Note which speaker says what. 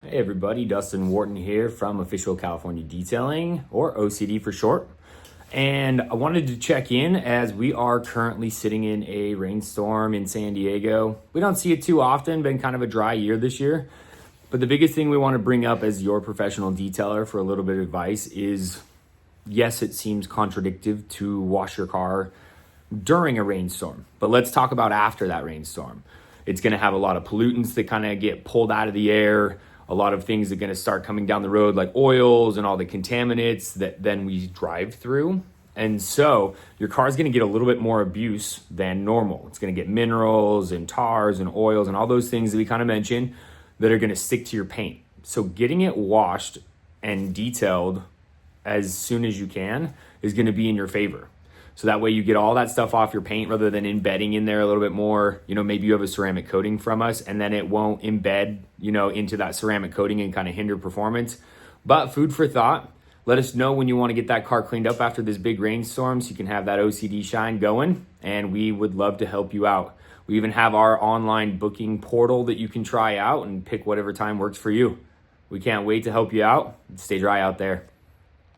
Speaker 1: Hey everybody, Dustin Wharton here from Official California Detailing, or OCD for short. And I wanted to check in as we are currently sitting in a rainstorm in San Diego. We don't see it too often, been kind of a dry year this year. But the biggest thing we want to bring up as your professional detailer for a little bit of advice is, yes, it seems contradictory to wash your car during a rainstorm, but let's talk about after that rainstorm. It's going to have a lot of pollutants that kind of get pulled out of the air. A lot of things are going to start coming down the road, like oils and all the contaminants that then we drive through. And so your car is going to get a little bit more abuse than normal. It's going to get minerals and tars and oils and all those things that we kind of mentioned that are going to stick to your paint. So getting it washed and detailed as soon as you can is going to be in your favor. So that way you get all that stuff off your paint rather than embedding in there a little bit more. Maybe you have a ceramic coating from us and then it won't embed, into that ceramic coating and kind of hinder performance. But food for thought. Let us know when you want to get that car cleaned up after this big rainstorm so you can have that OCD shine going, and we would love to help you out. We even have our online booking portal that you can try out and pick whatever time works for you. We can't wait to help you out. Stay dry out there.